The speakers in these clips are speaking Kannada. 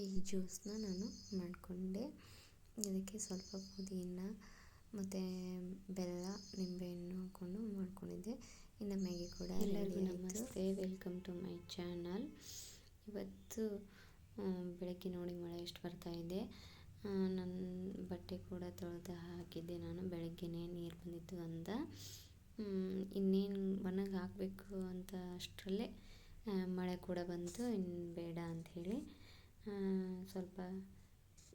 ಈ ಜ್ಯೂಸನ್ನ ನಾನು ಮಾಡಿಕೊಂಡೆ. ಇದಕ್ಕೆ ಸ್ವಲ್ಪ ಪುದೀನ ಮತ್ತು ಬೆಲ್ಲ, ನಿಂಬೆಹಣ್ಣು ಹಾಕ್ಕೊಂಡು ಮಾಡ್ಕೊಂಡಿದ್ದೆ. ಇನ್ನು ಮ್ಯಾಗಿ ಕೂಡ ಎಲ್ಲರಿಗೂ ನಮಸ್ತೆ, ವೆಲ್ಕಮ್ ಟು ಮೈ ಚಾನಲ್. ಇವತ್ತು ಬೆಳಗ್ಗೆ ನೋಡಿ ಮಳೆ ಎಷ್ಟು ಬರ್ತಾ ಇದೆ. ನನ್ನ ಬಟ್ಟೆ ಕೂಡ ತೊಳೆದು ಹಾಕಿದ್ದೆ ನಾನು, ಬೆಳಗ್ಗೆನೇ ನೀರು ಬಂದಿತ್ತು ಅಂತ. ಇನ್ನೇನು ಒಣಗಿ ಹಾಕಬೇಕು ಅಂತ ಅಷ್ಟರಲ್ಲೇ ಮಳೆ ಕೂಡ ಬಂತು. ಇನ್ನು ಬೇಡ ಅಂಥೇಳಿ ಸ್ವಲ್ಪ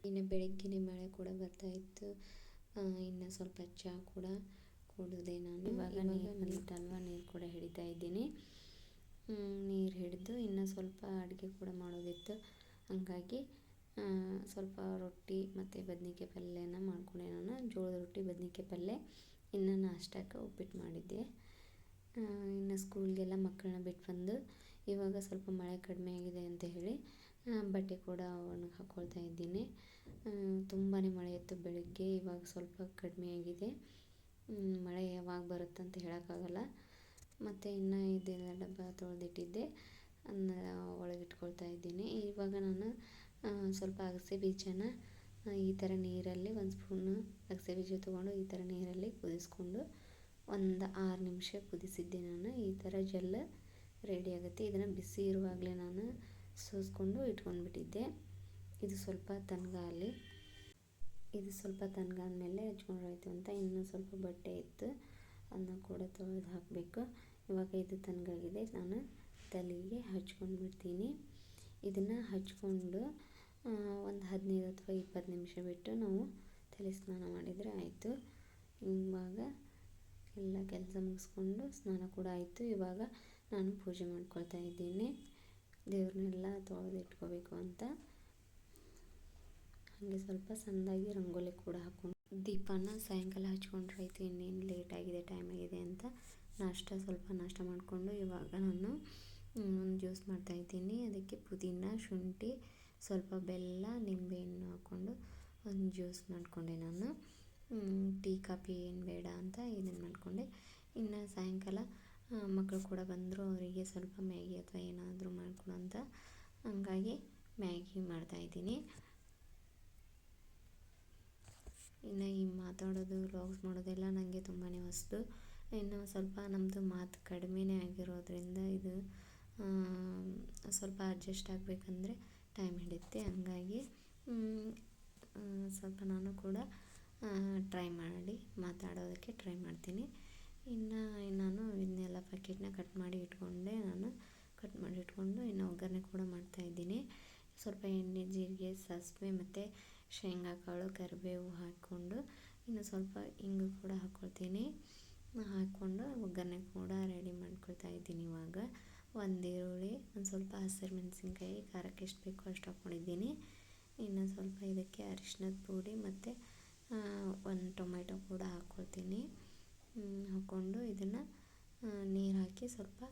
ಇನ್ನು ಬೆಳಗ್ಗೆನೇ ಮಳೆ ಕೂಡ ಬರ್ತಾಯಿತ್ತು. ಇನ್ನು ಸ್ವಲ್ಪ ಚಹಾ ಕೂಡ ಕುಡಿದೆ ನಾನು. ಇವಾಗ ನೀರು ಬಂದಿತ್ತಲ್ವ, ನೀರು ಕೂಡ ಹಿಡಿತಾ ಇದ್ದೀನಿ. ನೀರು ಹಿಡಿದು ಇನ್ನು ಸ್ವಲ್ಪ ಅಡುಗೆ ಕೂಡ ಮಾಡೋದಿತ್ತು. ಹಂಗಾಗಿ ಸ್ವಲ್ಪ ರೊಟ್ಟಿ ಮತ್ತು ಬದ್ನಿಕಾಯಿ ಪಲ್ಯನ ಮಾಡಿಕೊಂಡೆ ನಾನು. ಜೋಳದ ರೊಟ್ಟಿ, ಬದ್ನಿಕಾಯಿ ಪಲ್ಯ. ಇನ್ನು ನಾಷ್ಟಕ್ಕೆ ಉಪ್ಪಿಟ್ಟು ಮಾಡಿದ್ದೆ. ಇನ್ನು ಸ್ಕೂಲ್ಗೆಲ್ಲ ಮಕ್ಕಳನ್ನ ಬಿಟ್ಟು ಬಂದು ಇವಾಗ ಸ್ವಲ್ಪ ಮಳೆ ಕಡಿಮೆ ಆಗಿದೆ ಅಂತ ಹೇಳಿ ಬಟ್ಟೆ ಕೂಡ ಒಣಗಿ ಹಾಕ್ಕೊಳ್ತಾ ಇದ್ದೀನಿ. ತುಂಬಾ ಮಳೆ ಇತ್ತು ಬೆಳಗ್ಗೆ, ಇವಾಗ ಸ್ವಲ್ಪ ಕಡಿಮೆ ಆಗಿದೆ. ಮಳೆ ಯಾವಾಗ ಬರುತ್ತಂತ ಹೇಳೋಕ್ಕಾಗಲ್ಲ. ಮತ್ತು ಇನ್ನು ಇದೆಲ್ಲ ಡಬ್ಬ ತೊಳೆದಿಟ್ಟಿದ್ದೆ, ಅದನ್ನ ಒಳಗಿಟ್ಕೊಳ್ತಾ ಇದ್ದೀನಿ. ಇವಾಗ ನಾನು ಸ್ವಲ್ಪ ಅಗಸೆ ಬೀಜನ ಈ ಥರ ನೀರಲ್ಲಿ ಒಂದು ಸ್ಪೂನು ಅಗಸೆ ಬೀಜ ತೊಗೊಂಡು ಈ ಥರ ನೀರಲ್ಲಿ ಕುದಿಸ್ಕೊಂಡು ಒಂದು 6 ನಿಮಿಷ ಕುದಿಸಿದ್ದೆ ನಾನು. ಈ ಥರ ಜೆಲ್ ರೆಡಿ ಆಗುತ್ತೆ. ಇದನ್ನು ಬಿಸಿ ಇರುವಾಗಲೇ ನಾನು ಸೋಸ್ಕೊಂಡು ಇಟ್ಕೊಂಡ್ಬಿಟ್ಟಿದ್ದೆ. ಇದು ಸ್ವಲ್ಪ ತಣ್ಣಗಾಗಲಿ. ಇದು ಸ್ವಲ್ಪ ತಣ್ಣಗಾದ್ಮೇಲೆ ಹಚ್ಕೊಂಡ್ರಾಯ್ತು ಅಂತ ಇನ್ನೂ ಸ್ವಲ್ಪ ಬಟ್ಟೆ ಇತ್ತು, ಅದನ್ನ ಕೂಡ ತೊಳೆದು ಹಾಕಬೇಕು. ಇವಾಗ ಇದು ತಣ್ಣಗಾಗಿದೆ, ನಾನು ತಲೆಗೆ ಹಚ್ಕೊಂಡ್ಬಿಡ್ತೀನಿ. ಇದನ್ನು ಹಚ್ಕೊಂಡು ಒಂದು 15 ಅಥವಾ 20 ನಿಮಿಷ ಬಿಟ್ಟು ನಾವು ತಲೆ ಸ್ನಾನ ಮಾಡಿದರೆ ಆಯಿತು. ಇವಾಗ ಎಲ್ಲ ಕೆಲಸ ಮುಗಿಸ್ಕೊಂಡು ಸ್ನಾನ ಕೂಡ ಆಯಿತು. ಇವಾಗ ನಾನು ಪೂಜೆ ಮಾಡ್ಕೊಳ್ತಾ ಇದ್ದೀನಿ, ದೇವ್ರನ್ನೆಲ್ಲ ತೊಳೆದು ಇಟ್ಕೋಬೇಕು ಅಂತ. ಹಾಗೆ ಸ್ವಲ್ಪ ಸಣ್ಣದಾಗಿ ರಂಗೋಲಿ ಕೂಡ ಹಾಕ್ಕೊಂಡು ದೀಪನ ಸಾಯಂಕಾಲ ಹಚ್ಕೊಂಡ್ರಾಯ್ತು. ಇನ್ನೇನು ಲೇಟಾಗಿದೆ, ಟೈಮ್ ಆಗಿದೆ ಅಂತ ಸ್ವಲ್ಪ ನಾಷ್ಟ ಮಾಡಿಕೊಂಡು ಇವಾಗ ನಾನು ಒಂದು ಜ್ಯೂಸ್ ಮಾಡ್ತಾಯಿದ್ದೀನಿ. ಅದಕ್ಕೆ ಪುದೀನ, ಶುಂಠಿ, ಸ್ವಲ್ಪ ಬೆಲ್ಲ, ನಿಂಬೆಹಣ್ಣು ಹಾಕ್ಕೊಂಡು ಒಂದು ಜ್ಯೂಸ್ ಮಾಡಿಕೊಂಡೆ ನಾನು. ಟೀ ಕಾಫಿ ಏನು ಬೇಡ ಅಂತ ಇದನ್ನು ಮಾಡಿಕೊಂಡೆ. ಇನ್ನು ಸಾಯಂಕಾಲ ಮಕ್ಕಳು ಕೂಡ ಬಂದರು, ಅವರಿಗೆ ಸ್ವಲ್ಪ ಮ್ಯಾಗಿ ಅಥವಾ ಏನಾದರೂ ಮಾಡಿಕೊಡು ಅಂತ, ಹಂಗಾಗಿ ಮ್ಯಾಗಿ ಮಾಡ್ತಾಯಿದ್ದೀನಿ. ಇನ್ನು ಈ ಮಾತಾಡೋದು, ವ್ಲಾಗ್ಸ್ ಮಾಡೋದೆಲ್ಲ ನನಗೆ ತುಂಬಾ ಹೊಸದು. ಇನ್ನು ಸ್ವಲ್ಪ ನಮ್ಮದು ಮಾತು ಕಡಿಮೆನೇ ಆಗಿರೋದ್ರಿಂದ ಇದು ಸ್ವಲ್ಪ ಅಡ್ಜಸ್ಟ್ ಆಗಬೇಕಂದ್ರೆ ಟೈಮ್ ಹಿಡಿಯುತ್ತೆ. ಹಂಗಾಗಿ ಸ್ವಲ್ಪ ನಾನು ಕೂಡ ಟ್ರೈ ಮಾಡಿ ಮಾತಾಡೋದಕ್ಕೆ ಟ್ರೈ ಮಾಡ್ತೀನಿ. ಇನ್ನು ನಾನು ಇದನ್ನೆಲ್ಲ ಪ್ಯಾಕೆಟ್ನ ಕಟ್ ಮಾಡಿ ಇಟ್ಕೊಂಡು ಇನ್ನು ಒಗ್ಗರಣೆ ಕೂಡ ಮಾಡ್ತಾಯಿದ್ದೀನಿ. ಸ್ವಲ್ಪ ಎಣ್ಣೆ, ಜೀರಿಗೆ, ಸಾಸಿವೆ ಮತ್ತು ಶೇಂಗಾ ಕಾಳು, ಕರಿಬೇವು ಹಾಕ್ಕೊಂಡು ಇನ್ನು ಸ್ವಲ್ಪ ಇಂಗು ಕೂಡ ಹಾಕ್ಕೊಳ್ತೀನಿ. ಹಾಕ್ಕೊಂಡು ಒಗ್ಗರಣೆ ಕೂಡ ರೆಡಿ ಮಾಡ್ಕೊಳ್ತಾ ಇದ್ದೀನಿ. ಇವಾಗ ಒಂದು ಈರುಳ್ಳಿ, ಒಂದು ಸ್ವಲ್ಪ ಹಸಿರು ಮೆಣಸಿನ್ಕಾಯಿ, ಖಾರಕ್ಕೆ ಎಷ್ಟು ಬೇಕೋ ಅಷ್ಟು ಹಾಕ್ಕೊಂಡಿದ್ದೀನಿ. ಇನ್ನು ಸ್ವಲ್ಪ ಇದಕ್ಕೆ ಅರಿಶಿಣದ ಪುಡಿ ಮತ್ತು ಒಂದು ಟೊಮೆಟೊ ಕೂಡ ಹಾಕ್ಕೊಳ್ತೀನಿ. ಹಾಕ್ಕೊಂಡು ಇದನ್ನು ನೀರು ಹಾಕಿ ಸ್ವಲ್ಪ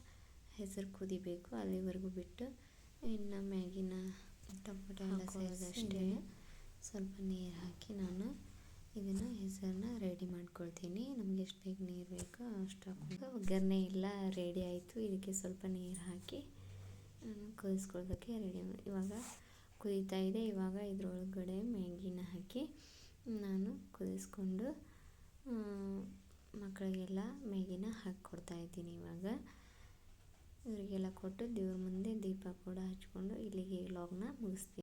ಹೆಸರು ಕುದಿಬೇಕು, ಅಲ್ಲಿವರೆಗೂ ಬಿಟ್ಟು ಇನ್ನು ಮ್ಯಾಗಿನ ಟೊಮೆಟೊ ಎಲ್ಲ ಸೇರಿದಷ್ಟೇ ಸ್ವಲ್ಪ ನೀರು ಹಾಕಿ ನಾನು ಇದನ್ನು ಹೆಸರನ್ನ ರೆಡಿ ಮಾಡ್ಕೊಳ್ತೀನಿ. ನಮಗೆ ಎಷ್ಟು ಬೇಗ ನೀರು ಬೇಕೋ ಅಷ್ಟು ಹಾಕ್ಕೊಂಡು ಒಗ್ಗರಣೆ ಎಲ್ಲ ರೆಡಿ ಆಯಿತು. ಇದಕ್ಕೆ ಸ್ವಲ್ಪ ನೀರು ಹಾಕಿ ಕುದಿಸ್ಕೊಳ್ಳೋದಕ್ಕೆ ರೆಡಿ ಇವಾಗ ಕುದೀತಾ ಇದೆ. ಇವಾಗ ಇದರೊಳಗಡೆ ಮ್ಯಾಗಿನ ಹಾಕಿ ನಾನು ಕುದಿಸ್ಕೊಂಡು ಮಕ್ಕಳಿಗೆಲ್ಲ ಮ್ಯಾಗಿನ ಹಾಕ್ಕೊಡ್ತಾಯಿದ್ದೀನಿ. ಇವಾಗ ಇವರಿಗೆಲ್ಲ ಕೊಟ್ಟು ದೇವ್ರ ಮುಂದೆ ದೀಪ ಕೂಡ ಹಚ್ಕೊಂಡು ಇಲ್ಲಿಗೆ ವ್ಲಾಗ್ನ ಮುಗಿಸ್ತೀನಿ.